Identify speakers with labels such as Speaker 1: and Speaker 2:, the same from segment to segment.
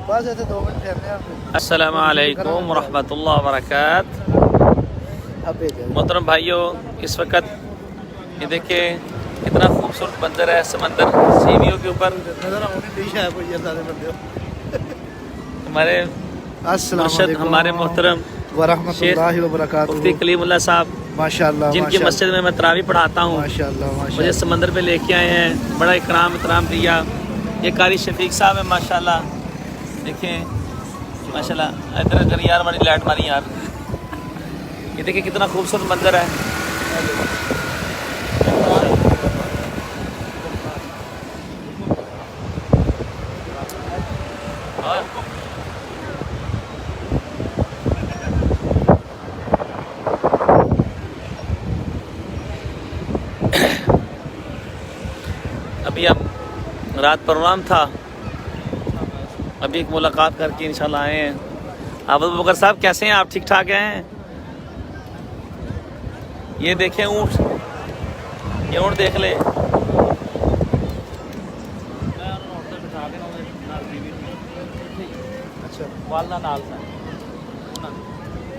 Speaker 1: बस ऐसे 2 मिनट ठहरने हैं।
Speaker 2: अस्सलामु अलैकुम रहमतुल्लाहि व बरकातहू। मोहतरम भाइयों, इस वक्त ये देखिए कितना खूबसूरत मंजर है समंदर सीढ़ियों के ऊपर। हमारे मुर्शद हमारे मोहतरम
Speaker 1: वरहमतुल्लाहि व बरकातहू
Speaker 2: मुफ्ती कलीमुल्लाह साहब
Speaker 1: माशाअल्लाह,
Speaker 2: जिनकी मस्जिद में मैं तरावी पढ़ाता हूँ,
Speaker 1: माशाअल्लाह
Speaker 2: मुझे समंदर पे लेके आए हैं। बड़ा इकराम दिया। ये कारी शफीक साहब है माशाल्लाह। देखें माशाल्लाह, इधर अगर यार हमारी लाइट मारी यार, ये देखिए कितना खूबसूरत मंजर है। अभी अब रात प्रोग्राम था, अभी एक मुलाकात करके इंशाल्लाह आए हैं। आप अबू बकर साहब कैसे हैं? आप ठीक ठाक हैं? ये देखें ऊँट, ये ऊँट देख ले।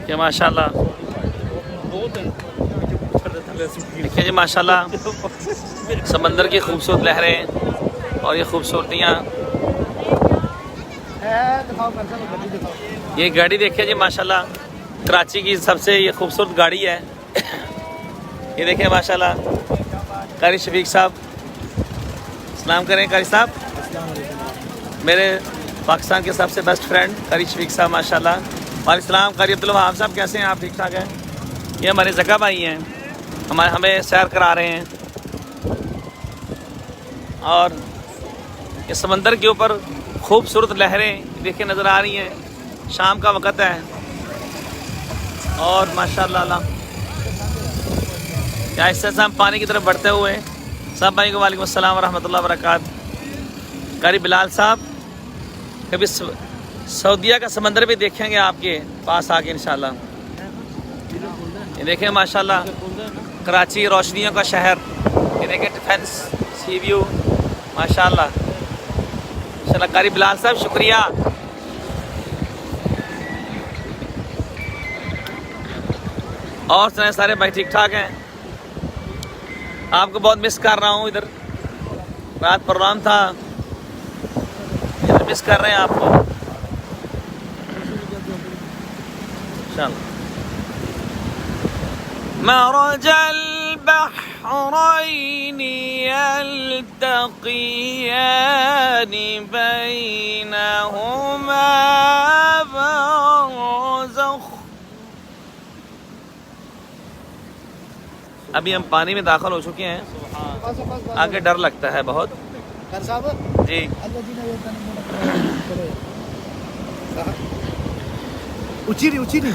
Speaker 2: क्या माशाल्लाह, देखिए जी माशाल्लाह समंदर की खूबसूरत लहरें और ये खूबसूरतियाँ। ये गाड़ी देखिए जी माशाल्लाह, कराची की सबसे ये खूबसूरत गाड़ी है। ये देखिए माशाल्लाह, कारी शफीक साहब सलाम करें। कारी साहब मेरे पाकिस्तान के सबसे बेस्ट फ्रेंड कारी शफीक साहब माशाल्लाह। वालेकुम सलाम। कारी अब्दुल वहाब साहब कैसे हैं? आप ठीक ठाक हैं? ये हमारे जका भाई हैं, हमें सैर करा रहे हैं। और ये समंदर के ऊपर खूबसूरत लहरें देखिए नज़र आ रही हैं। शाम का वक़्त है और माशाल्लाह क्या इससे हम पानी की तरफ बढ़ते हुए सब भाई को वालेकुम अस्सलाम रहमतुल्लाहि व बरकातहू। कारी बिलाल साहब कभी सऊदीया का समंदर भी देखेंगे आपके पास आके इंशाल्लाह। ये देखें माशाल्लाह कराची रोशनियों का शहर। ये देखें डिफेंस सी व्यू माशाल्लाह। माशाल्लाह कारी बिलाल साहब शुक्रिया। और सुनाए सारे भाई ठीक ठाक हैं? आपको बहुत मिस कर रहा हूँ। इधर रात प्रोग्राम था, इधर मिस कर रहे हैं आपको इंशाल्लाह। मरजल बहरैन यल्तक़ियान बैनहुमा बरज़ख़। अभी हम पानी में दाखिल हो चुके हैं, आगे डर लगता है बहुत जी।
Speaker 1: ऊंची नहीं।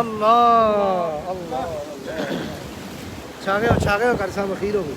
Speaker 1: अल्लाह छा गए कारी साहब, अखीर हो गई।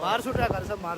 Speaker 1: मार सुटा कर सब मार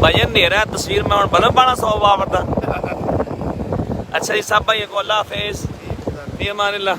Speaker 2: भाई अंधेरा है तस्वीर में और बल्ब बड़ा सौ वापरता अच्छा जी सब भाई को अल्लाह हाफिज़ फी अमान अल्लाह।